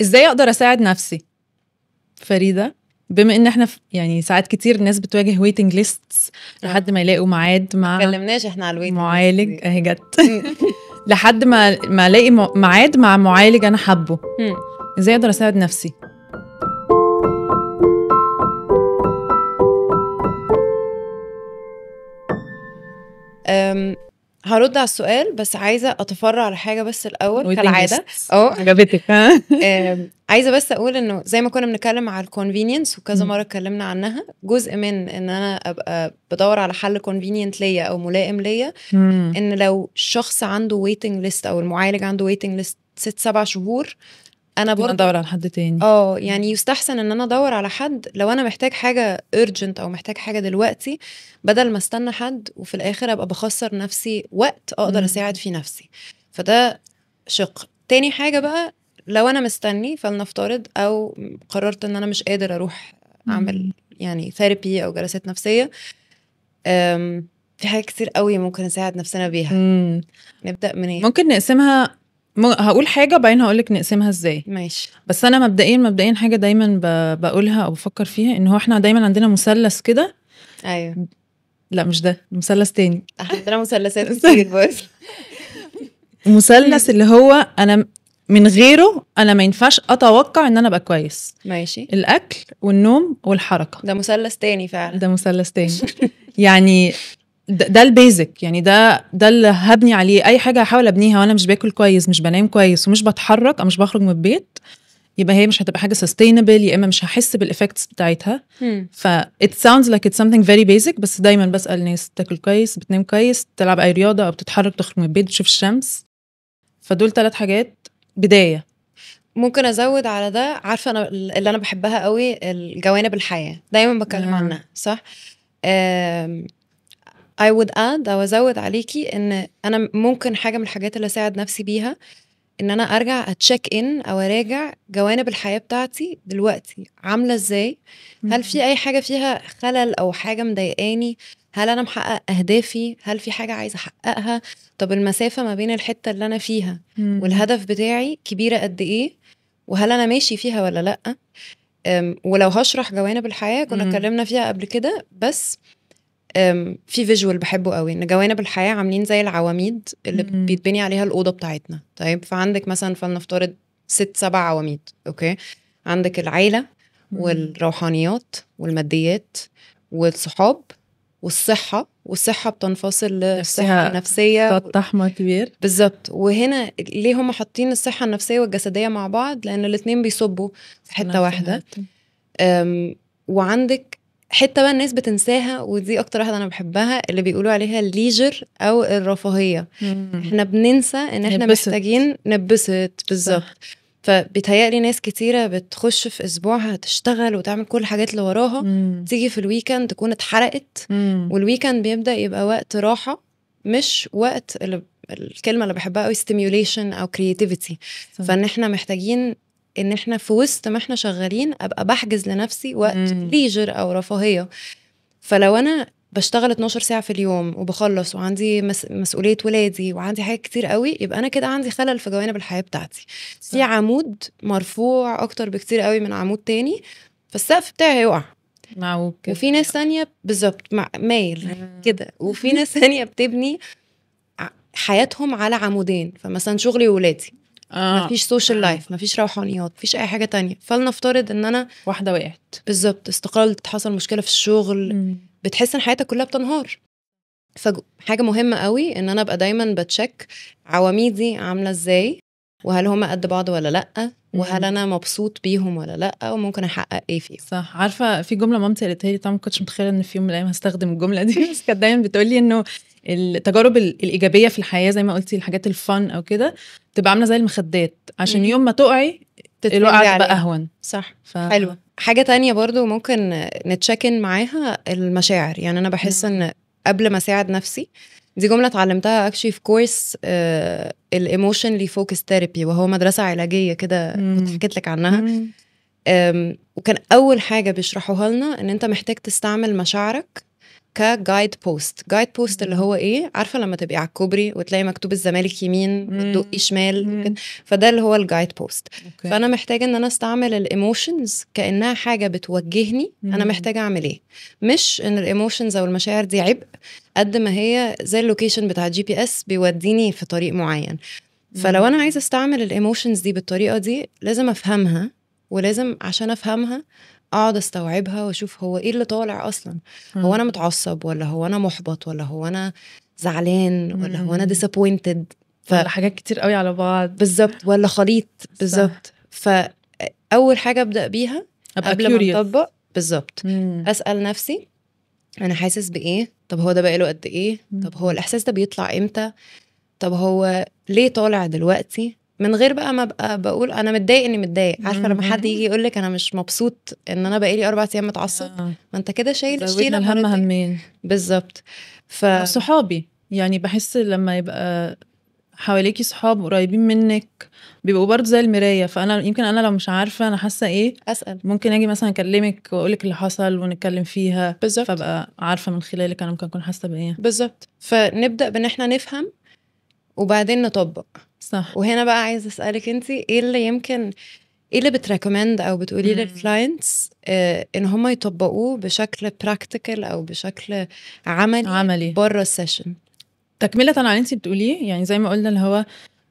ازاي اقدر اساعد نفسي؟ فريدة، بما ان احنا يعني ساعات كتير الناس بتواجه ويتنج ليستس لحد ما يلاقوا ميعاد مع اتكلمناش احنا على الويتنج معالج اهي جت لحد ما الاقي ميعاد مع معالج انا حابه. ازاي اقدر اساعد نفسي؟ هرد على السؤال، بس عايزه اتفرع على حاجه بس الاول كالعاده. عجبتك؟ عايزه بس اقول انه زي ما كنا بنتكلم على الكونفينينس وكذا مره اتكلمنا عنها، جزء من ان انا ابقى بدور على حل كونفينينت ليا او ملائم ليا، ان لو شخص عنده ويتنج ليست او المعالج عنده ويتنج ليست 6-7 شهور، انا برضه ادور على حد تاني. يعني يستحسن ان انا ادور على حد لو انا محتاج حاجه urgent او محتاج حاجه دلوقتي، بدل ما استنى حد وفي الاخر ابقى بخسر نفسي وقت اقدر اساعد فيه نفسي. فده شق. تاني حاجه بقى، لو انا مستني فلنفترض او قررت ان انا مش قادر اروح اعمل يعني ثيرابي او جلسات نفسيه، في حاجات كتير قوي ممكن نساعد نفسنا بيها. نبدا منين؟ ممكن نقسمها. هقول حاجه بعدين هقولك نقسمها ازاي. ماشي. بس انا مبدئيا حاجه دايما بقولها او بفكر فيها، ان هو احنا دايما عندنا مثلث كده. ايوه. لا مش ده، مثلث تاني. عندنا مثلثات كتير برضه. مثلث اللي هو انا من غيره انا ما ينفعش اتوقع ان انا ابقى كويس. ماشي. الاكل والنوم والحركه، ده مثلث تاني فعلا. ده مثلث تاني. يعني ده البيزك، يعني ده اللي هبني عليه اي حاجه هحاول ابنيها، وانا مش باكل كويس، مش بنام كويس، ومش بتحرك او مش بخرج من البيت، يبقى هي مش هتبقى حاجه sustainable، يا اما مش هحس بالإفكتس بتاعتها. ف it sounds like it's something very basic، بس دايما بسأل الناس تاكل كويس، بتنام كويس، تلعب اي رياضه او بتتحرك، تخرج من البيت، تشوف الشمس. فدول 3 حاجات بدايه. ممكن ازود على ده، عارفه انا اللي انا بحبها قوي الجوانب الحياه، دايما بتكلم عنها صح. I would add او ازود عليكي ان انا ممكن حاجه من الحاجات اللي اساعد نفسي بيها ان انا ارجع اتشيك ان او اراجع جوانب الحياه بتاعتي دلوقتي عامله ازاي. هل في اي حاجه فيها خلل او حاجه مضايقاني؟ هل انا محقق اهدافي؟ هل في حاجه عايزه احققها؟ طب المسافه ما بين الحته اللي انا فيها والهدف بتاعي كبيره قد ايه؟ وهل انا ماشي فيها ولا لا؟ ولو هشرح جوانب الحياه كنا اتكلمنا فيها قبل كده، بس في فيجوال بحبه قوي، ان جوانب الحياه عاملين زي العواميد اللي بيتبني عليها الاوضه بتاعتنا. طيب فعندك مثلا فلنفترض 6-7 عواميد. اوكي، عندك العيله والروحانيات والماديات والصحاب والصحه بتنفصل للصحه النفسيه. خط احمر كبير بالظبط. وهنا ليه هم حاطين الصحه النفسيه والجسديه مع بعض؟ لان الاثنين بيصبوا في حته واحده. وعندك حته بقى الناس بتنساها، ودي اكتر واحده انا بحبها، اللي بيقولوا عليها الليجر او الرفاهيه. احنا بننسى ان احنا محتاجين نبسط. بالظبط. فبيتهيألي ناس كتيره بتخش في اسبوعها تشتغل وتعمل كل الحاجات اللي وراها، تيجي في الويكند تكون اتحرقت. والويكند بيبدأ يبقى وقت راحه، مش وقت الكلمه اللي بحبها قوي stimulation او creativity. فان احنا محتاجين ان احنا في وسط ما احنا شغالين ابقى بحجز لنفسي وقت ليجر او رفاهيه. فلو انا بشتغل 12 ساعه في اليوم وبخلص وعندي مسؤوليه ولادي وعندي حاجات كتير قوي، يبقى انا كده عندي خلل في جوانب الحياه بتاعتي. في عمود مرفوع اكتر بكتير قوي من عمود تاني، فالسقف بتاعي هيقع. وفي ناس ثانيه بالظبط مايل كده، وفي ناس ثانيه بتبني حياتهم على عمودين. فمثلا شغلي وولادي، مفيش سوشيال لايف، مفيش روحانيات، مفيش اي حاجه تانية. فلنفترض ان انا واحده وقعت بالظبط، استقلت، حصل مشكله في الشغل، بتحس ان حياتك كلها بتنهار. فحاجه مهمه قوي ان انا ابقى دايما بتشك عواميدي عامله ازاي، وهل هم قد بعض ولا لا، وهل انا مبسوط بيهم ولا لا، وممكن احقق ايه فيهم. صح. عارفه في جمله مامتي قالتها لي، طبعا ما كنتش متخيله ان في يوم من الايام هستخدم الجمله دي، بس كانت دايما بتقول لي انه التجارب الايجابيه في الحياه زي ما قلتي، الحاجات الفن او كده، تبقى عامله زي المخدات، عشان يوم ما تقعي الوقعه تبقى اهون. صح. حلوه. حاجه تانية برضو ممكن نتشكن معاها المشاعر. يعني انا بحس ان قبل ما اساعد نفسي، دي جمله اتعلمتها اكشلي في كورس الايموشنلي فوكس ثيرابي، وهو مدرسه علاجيه كده كنت حكيت لك عنها. وكان اول حاجه بيشرحوها لنا ان انت محتاج تستعمل مشاعرك كجايد بوست. جايد بوست اللي هو ايه، عارفه لما تبقي على الكوبري وتلاقي مكتوب الزمالك يمين وتدقي شمال، فده اللي هو الجايد بوست. فانا محتاجه ان انا استعمل الايموشنز كانها حاجه بتوجهني انا محتاجه اعمل ايه، مش ان الايموشنز او المشاعر دي عبء، قد ما هي زي اللوكيشن بتاع GPS بيوديني في طريق معين. فلو انا عايزه استعمل الايموشنز دي بالطريقه دي لازم افهمها، ولازم عشان افهمها اقعد استوعبها واشوف هو ايه اللي طالع اصلا. هو انا متعصب، ولا هو انا محبط، ولا هو انا زعلان، ولا هو انا disappointed، ولا حاجات كتير قوي على بعض بالظبط، ولا خليط بالظبط. فاول حاجه ابدا بيها قبل ما نطبق بالظبط اسال نفسي انا حاسس بايه، طب هو ده بقاله قد ايه، طب هو الاحساس ده بيطلع امتى، طب هو ليه طالع دلوقتي، من غير بقى ما ابقى بقول انا متضايق اني متضايق. عارفه لما حد يجي يقول لك انا مش مبسوط ان انا بقالي 4 ايام متعصب، ما انت كده شايل الشيله الهم همين بالظبط. صحابي يعني بحس لما يبقى حواليكي صحاب قريبين منك بيبقوا برضه زي المرايه، فانا يمكن انا لو مش عارفه انا حاسه ايه اسال، ممكن اجي مثلا اكلمك واقولك اللي حصل ونتكلم فيها بالزبط. فبقى عارفه من خلالك انا ممكن اكون حاسه بايه بالظبط. فنبدا بان احنا نفهم وبعدين نطبق. صح. وهنا بقى عايزه اسالك انت ايه اللي يمكن ايه اللي بتريكومند او بتقولي للكلاينتس ان هم يطبقوه بشكل براكتيكال او بشكل عملي بره السيشن؟ تكمله على انت بتقوليه، يعني زي ما قلنا اللي هو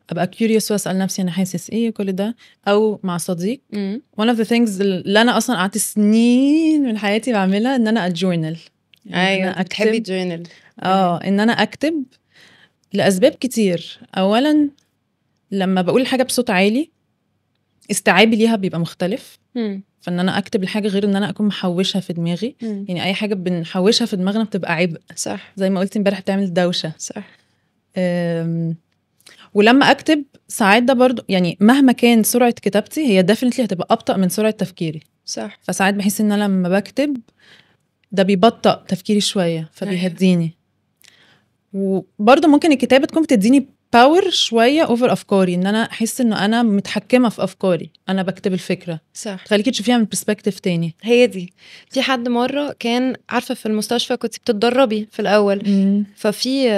ابقى كيوريوس واسال نفسي انا حاسس ايه كل ده، او مع صديق. one of the things اللي انا اصلا قعدت سنين من حياتي بعملها ان انا اجورنال. يعني ايوه بتحبي جورنال؟ ان انا اكتب لاسباب كتير. اولا لما بقول حاجه بصوت عالي استيعابي ليها بيبقى مختلف، فان انا اكتب الحاجه غير ان انا اكون محوشها في دماغي. يعني اي حاجه بنحوشها في دماغنا بتبقى عبء، صح، زي ما قلتي امبارح بتعمل دوشه، صح. ولما اكتب ساعات ده برضو يعني مهما كان سرعه كتابتي هي ديفينتلي هتبقى ابطا من سرعه تفكيري، صح. فساعات بحس ان انا لما بكتب ده بيبطئ تفكيري شويه فبيهديني. وبرضو ممكن الكتابه تكون بتديني باور شويه اوفر افكاري، ان انا احس انه انا متحكمه في افكاري انا بكتب الفكره، صح، تخليكي تشوفيها من برسبكتيف تاني. هي دي. في حد مره كان عارفه في المستشفى كنت بتتدربي في الاول، ففي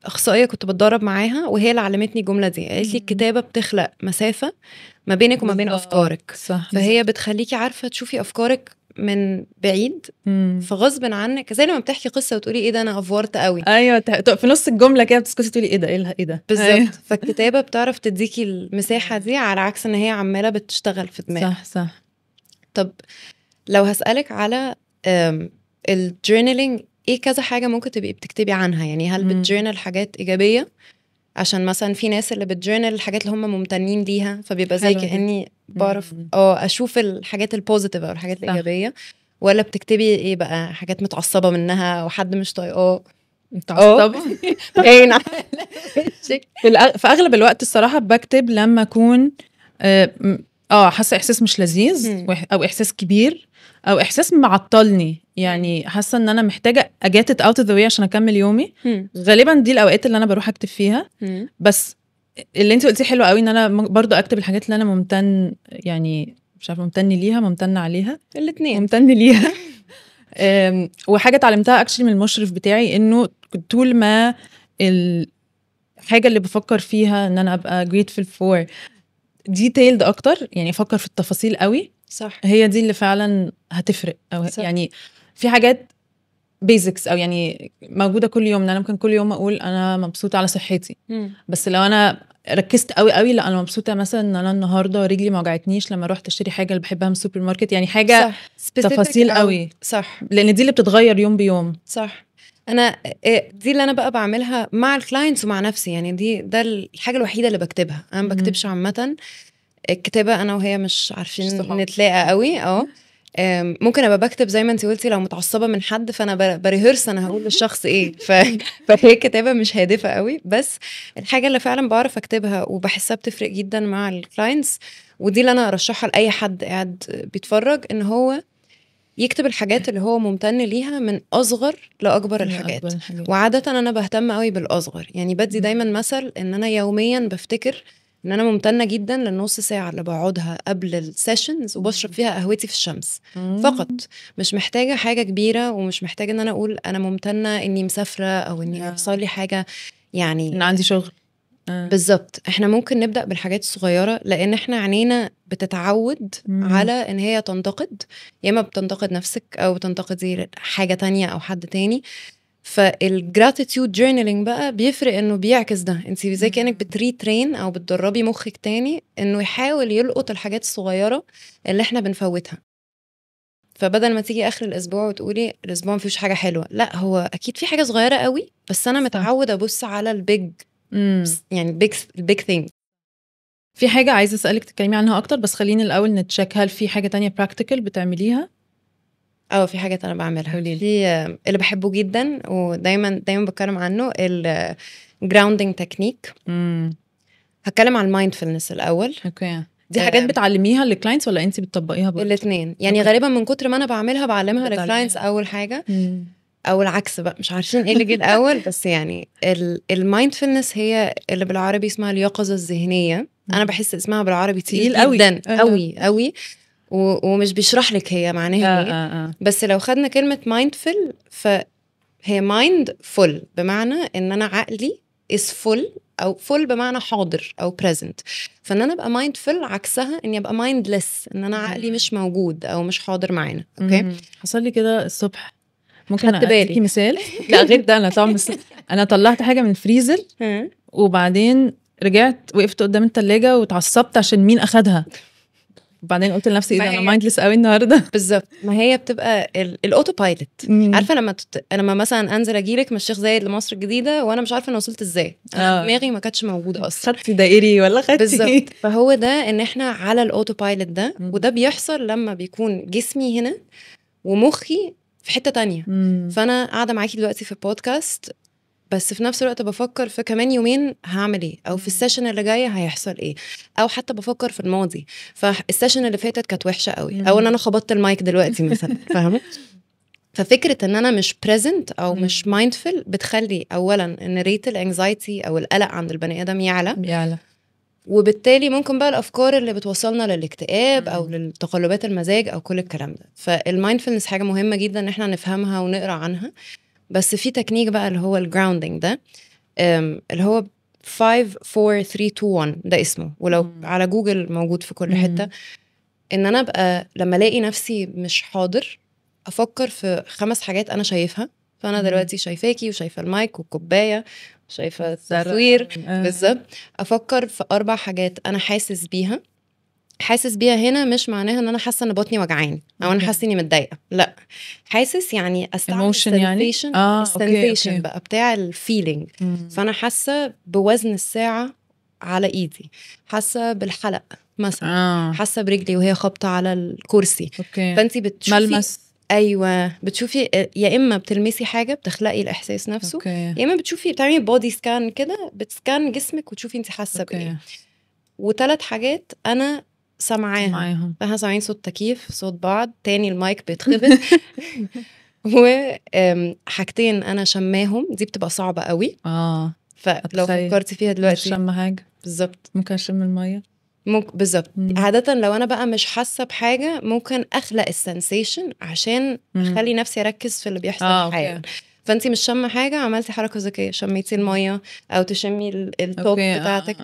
اخصائيه كنت بتدرب معاها وهي اللي علمتني الجمله دي، قالت لي الكتابه بتخلق مسافه ما بينك وما بين افكارك، صح. فهي بتخليكي عارفه تشوفي افكارك من بعيد، فغصب عنك زي لما بتحكي قصه وتقولي ايه ده انا افورت قوي، ايوه في نص الجمله كده بتسكتي تقولي ايه ده ايه ده بالظبط. أيوة. فالكتابه بتعرف تديكي المساحه دي على عكس ان هي عماله بتشتغل في دماغك. صح. طب لو هسألك على الجورنالينج، ايه كذا حاجه ممكن تبقي بتكتبي عنها؟ يعني هل بتجورنال حاجات ايجابيه، عشان مثلا في ناس اللي بتجورنال الحاجات اللي هم ممتنين ليها فبيبقى زي كأني بعرف اشوف الحاجات البوزيتيف او الحاجات الايجابيه، ولا بتكتبي ايه بقى حاجات متعصبه منها او حد مش طايقاه؟ متعصبه في اغلب الوقت الصراحه بكتب لما اكون حاسه احساس مش لذيذ او احساس كبير او احساس معطلني، يعني حاسه ان انا محتاجه اجيت اوت اوف ذا واي عشان اكمل يومي. غالبا دي الاوقات اللي انا بروح اكتب فيها. بس اللي انت قلتيه حلو قوي ان انا برضو اكتب الحاجات اللي انا ممتن، يعني مش عارفه ممتن ليها ممتن عليها، الاثنين ممتن ليها. وحاجه اتعلمتها اكشلي من المشرف بتاعي انه طول ما الحاجه اللي بفكر فيها ان انا ابقى grateful for detailed اكتر، يعني افكر في التفاصيل قوي، صح، هي دي اللي فعلا هتفرق. او صح. يعني في حاجات بيزكس او يعني موجوده كل يوم، انا ممكن كل يوم اقول انا مبسوطه على صحتي، بس لو انا ركزت قوي لا انا مبسوطه مثلا ان انا النهارده رجلي ما وجعتني لما رحت اشتري حاجه اللي بحبها من السوبر ماركت، يعني حاجه صح. تفاصيل قوي، صح، لان دي اللي بتتغير يوم بيوم. صح. انا دي اللي انا بقى بعملها مع الكلاينتس ومع نفسي، يعني ده الحاجه الوحيده اللي بكتبها. انا ما بكتبش عامه، الكتابه انا وهي مش عارفين نتلاقى قوي. ممكن ابقى بكتب زي ما انت قلتي لو متعصبه من حد فانا بريهرس انا هقول للشخص ايه فهي كتابه مش هادفه قوي. بس الحاجه اللي فعلا بعرف اكتبها وبحسها بتفرق جدا مع الكلاينتس، ودي اللي انا ارشحها لاي حد قاعد بيتفرج، ان هو يكتب الحاجات اللي هو ممتن ليها من اصغر لاكبر الحاجات. وعاده انا بهتم قوي بالاصغر، يعني بدي دايما مثل ان انا يوميا بفتكر ان انا ممتنه جدا للنص ساعه اللي بقعدها قبل السيشنز وبشرب فيها قهوتي في الشمس فقط. مش محتاجه حاجه كبيره، ومش محتاجه ان انا اقول انا ممتنه اني مسافره او اني يحصل لي حاجه يعني ان عندي شغل. بالظبط. احنا ممكن نبدا بالحاجات الصغيره، لان احنا عينينا بتتعود على ان هي تنتقد، يا اما بتنتقد نفسك او بتنتقدي حاجه تانية او حد تاني. فالجراتيتيود جورنالينج بقى بيفرق، انه بيعكس ده. انت زي كانك بترين او بتدربي مخك تاني انه يحاول يلقط الحاجات الصغيره اللي احنا بنفوتها. فبدل ما تيجي اخر الاسبوع وتقولي الاسبوع مفيش حاجه حلوه، لا هو اكيد في حاجه صغيره قوي، بس انا متعوده ابص على البيج، يعني البيج ثينج. في حاجه عايزه اسالك تتكلمي عنها اكتر، بس خليني الاول نتشيك هل في حاجه تانية براكتيكال بتعمليها؟ في حاجات انا بعملها. في اللي بحبه جدا ودايما بتكلم عنه، الجراوندنج تكنيك. هتكلم عن المايندفولنس الاول. اوكي. دي حاجات بتعلميها للكلاينتس ولا انت بتطبقيها برضه؟ الاثنين يعني. غالبا من كتر ما انا بعملها بعلمها للكلاينتس اول حاجه، او العكس بقى، مش عارفين ايه اللي جه الاول. بس يعني المايندفولنس هي اللي بالعربي اسمها اليقظه الذهنيه. انا بحس اسمها بالعربي تقيل جدا قوي قوي، ومش بيشرح لك هي معناها ايه. بس لو خدنا كلمه مايندفول، فهي مايند فول، بمعنى ان انا عقلي is full، او full بمعنى حاضر او present. فان انا ابقى mindful عكسها اني ابقى mindless، ان انا عقلي مش موجود او مش حاضر معانا. اوكي. حصل لي كده الصبح. ممكن اديكي مثال؟ لا غير ده، انا طبعا انا طلعت حاجه من الفريزر وبعدين رجعت وقفت قدام التلاجة واتعصبت عشان مين اخدها، وبعدين قلت لنفسي ايه ده، انا مايندلس قوي النهارده. بالظبط. ما هي بتبقى الاوتو بايلوت. عارفه لما مثلا انزل اجيلك من الشيخ زايد لمصر الجديده وانا مش عارفه انا وصلت ازاي، انا دماغي ما كانتش موجوده اصلا. خدتي دائري ولا خدتي؟ بالظبط. فهو ده ان احنا على الاوتو بايلوت ده. وده بيحصل لما بيكون جسمي هنا ومخي في حته تانية. فانا قاعده معاكي دلوقتي في بودكاست، بس في نفس الوقت بفكر في كمان يومين هعمل ايه، او في السيشن اللي جايه هيحصل ايه، او حتى بفكر في الماضي، فالسيشن اللي فاتت كانت وحشه قوي، او ان انا خبطت المايك دلوقتي مثلا. فاهمه؟ ففكره ان انا مش بريزنت او مش مايندفul بتخلي اولا ان ريت الانكزايتي او القلق عند البني ادم يعلى، وبالتالي ممكن بقى الافكار اللي بتوصلنا للاكتئاب او لتقلبات المزاج او كل الكلام ده. فالمايندفولنس حاجه مهمه جدا ان احنا نفهمها ونقرا عنها. بس في تكنيك بقى اللي هو الجراوندنج ده، اللي هو 5 4 3 2 1 ده اسمه، ولو على جوجل موجود في كل حته. ان انا ابقى لما الاقي نفسي مش حاضر افكر في 5 حاجات انا شايفها. فانا دلوقتي شايفاكي وشايفه المايك والكوبايه وشايفه التصوير. بالظبط. افكر في 4 حاجات انا حاسس بيها. حاسس بيها هنا مش معناها ان انا حاسه ان بطني وجعاني او انا حاسه اني متضايقه، لا. حاسس يعني استعمل السنسيشن بقى بتاع الفيلينج. فانا حاسه بوزن الساعه على ايدي، حاسه بالحلق مثلا، حاسه برجلي وهي خابطه على الكرسي. فانتي بتشوفي ملمس. ايوه، بتشوفي يا اما بتلمسي حاجه بتخلقي الاحساس نفسه، يا اما بتشوفي بتعملي بودي سكان كده، بتسكان جسمك وتشوفي انت حاسه بايه. و3 حاجات انا سمعاهم. فاحنا سامعين صوت تكييف، صوت بعض، تاني المايك بيتخبط. وحاجتين انا شماهم، دي بتبقى صعبة قوي. فلو فكرتي فيها دلوقتي، شم حاجة بالظبط، ممكن اشم المية. ممكن بالظبط. عادة لو انا بقى مش حاسة بحاجة ممكن اخلق السنسيشن عشان اخلي نفسي اركز في اللي بيحصل حالا. فانتي مش شم حاجة، عملتي حركة ذكية، شميتي المية او تشمي التوب بتاعتك.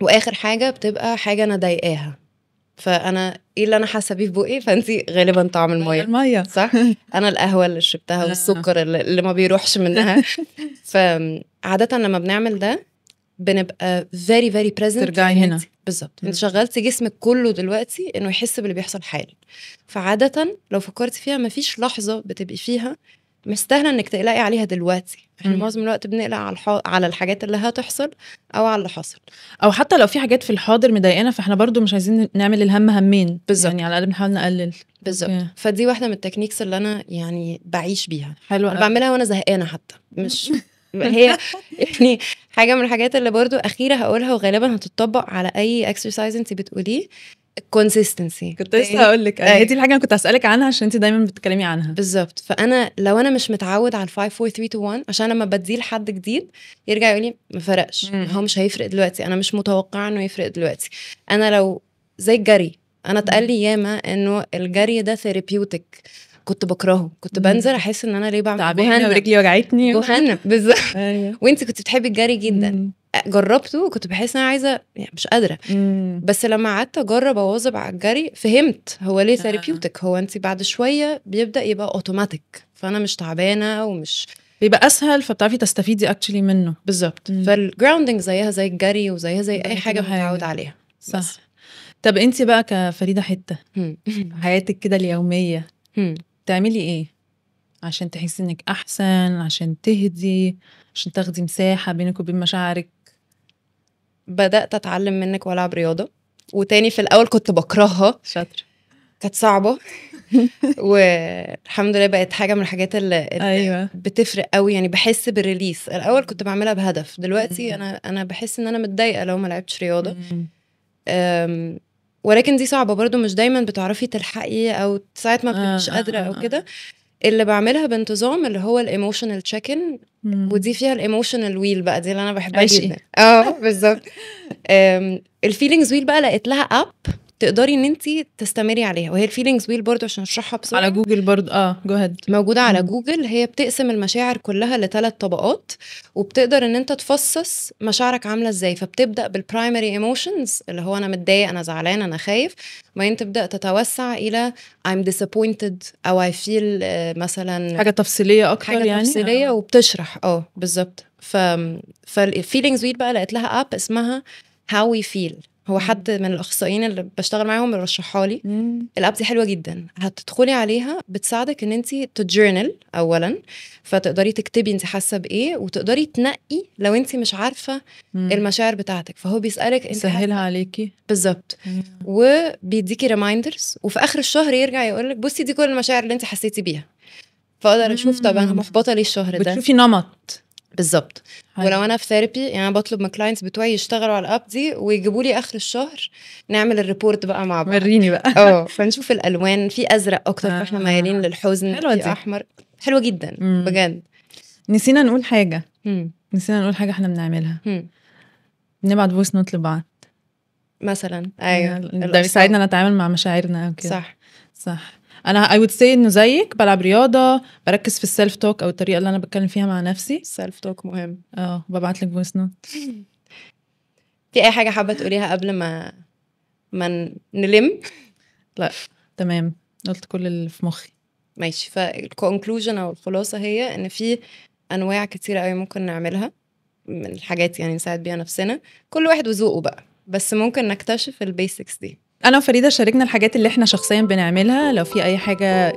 واخر حاجه بتبقى حاجه انا ضايقاها، فانا ايه اللي انا حاسه بيه في بقي؟ فانتي غالبا طعم الميه، صح؟ انا القهوه اللي شربتها والسكر اللي ما بيروحش منها. فعاده لما بنعمل ده بنبقى very very present. ترجعي هنا بالظبط. انت شغلتي جسمك كله دلوقتي انه يحس باللي بيحصل حالا. فعاده لو فكرتي فيها مفيش لحظه بتبقي فيها مستاهله انك تقلقي عليها دلوقتي. احنا معظم الوقت بنقلق على الحاجات اللي هتحصل او على اللي حصل، او حتى لو في حاجات في الحاضر مضايقانا فاحنا برضو مش عايزين نعمل الهم همين. بالزبط. يعني على الاقل بنحاول نقلل. بالظبط. فدي واحده من التكنيكس اللي انا يعني بعيش بيها. حلوه. انا بعملها وانا زهقانه حتى، مش هي يعني حاجه من الحاجات اللي برضو اخيره هقولها وغالبا هتطبق على اي اكسرسايز انت بتقوليه. consistency. كنت لسه هقول لك هي دي الحاجه انا كنت هسالك عنها عشان انت دايما بتتكلمي عنها. بالظبط. فانا لو انا مش متعود على 5 4 3 2 1 عشان لما بديه لحد جديد يرجع يقول لي ما فرقش، هو مش هيفرق دلوقتي، انا مش متوقعه انه يفرق دلوقتي. انا لو زي الجري، انا اتقال لي ياما انه الجري ده ثيرابيوتيك، كنت بكرهه، كنت بنزل احس ان انا ليه بعمل تعبانه ورجلي وجعتني جهنم بالظبط. وانت كنت بتحبي الجري جدا. جربته وكنت بحس ان انا عايزه يعني مش قادره. بس لما قعدت اجرب اواظب على الجري فهمت هو ليه ثيرابيوتيك. هو انت بعد شويه بيبدا يبقى اوتوماتيك، فانا مش تعبانه ومش بيبقى اسهل، فبتعرفي تستفيدي اكشلي منه. بالظبط. فالجراوندنج زيها زي الجري وزيها زي اي حاجه متعود عليها. صح. طب انت بقى كفريده حته حياتك كده اليوميه تعملي ايه عشان تحسي انك احسن، عشان تهدي، عشان تاخدي مساحه بينك وبين مشاعرك؟ بدات اتعلم منك والعب رياضه، وتاني في الاول كنت بكرهها، شاطر، كانت صعبه والحمد لله بقت حاجه من الحاجات اللي أيوة. بتفرق قوي. يعني بحس بالريليس. الاول كنت بعملها بهدف، دلوقتي انا بحس ان انا متضايقه لو ما لعبتش رياضه. ولكن دي صعبه برضو، مش دايما بتعرفي تلحقي او ساعات ما بتبقيش قادره او كده. اللي بعملها بانتظام اللي هو الايموشنال تشيكن، ودي فيها الايموشنال ويل بقى، دي اللي انا بحبها جدا. بالظبط. الفيلينجز ويل بقى لقيت لها اب تقدري ان انت تستمري عليها، وهي الفيلينجز ويل برضو عشان اشرحها بسرعه على جوجل برضو. جو هيد، موجوده على جوجل. هي بتقسم المشاعر كلها ل3 طبقات، وبتقدر ان انت تفصص مشاعرك عامله ازاي. فبتبدا بالبرايمري ايموشنز اللي هو انا متضايق، انا زعلان، انا خايف، بعدين تبدا تتوسع الى I'm disappointed او I feel مثلا حاجه تفصيليه اكتر، حاجة يعني تفصيليه وبتشرح بالظبط. فالفيلينجز ويل بقى لقيت لها اب اسمها How We Feel. هو حد من الاخصائيين اللي بشتغل معاهم رشحها لي. الاب دي حلوه جدا، هتدخلي عليها بتساعدك ان انت تجورنال اولا، فتقدري تكتبي انت حاسه بايه، وتقدري تنقي لو انت مش عارفه المشاعر بتاعتك، فهو بيسالك انت سهلها عليكي بالظبط، وبيديكي ريمايندرز، وفي اخر الشهر يرجع يقولك بصي دي كل المشاعر اللي انت حسيتي بيها، فاقدر اشوف طب انا محبطه ليه الشهر ده. بتشوفي نمط بالظبط. ولو انا في ثيرابي يعني انا بطلب من كلاينتس بتوعي يشتغلوا على الاب دي ويجيبوا لي اخر الشهر نعمل الريبورت بقى مع بعض. وريني بقى. فنشوف الالوان، في ازرق اكتر فاحنا مايلين للحزن، في احمر. حلوه جدا بجد. نسينا نقول حاجه احنا بنعملها. نبعت فويس نوت لبعض مثلا. ده بيساعدنا نتعامل مع مشاعرنا كده. صح. انا I would say انه زيك بلعب رياضه، بركز في السيلف توك او الطريقه اللي انا بتكلم فيها مع نفسي. السيلف توك مهم. ببعت لك فويس نوت. في اي حاجه حابه تقوليها قبل ما نلم؟ لا تمام، قلت كل اللي في مخي. ماشي. فالكونكلوجن او الخلاصه هي ان في انواع كتيره قوي ممكن نعملها من الحاجات، يعني نساعد بيها نفسنا، كل واحد وذوقه بقى، بس ممكن نكتشف البيسكس دي. انا وفريده شاركنا الحاجات اللي احنا شخصيا بنعملها، لو في اي حاجه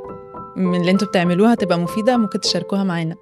من اللي انتوا بتعملوها تبقى مفيده ممكن تشاركوها معانا.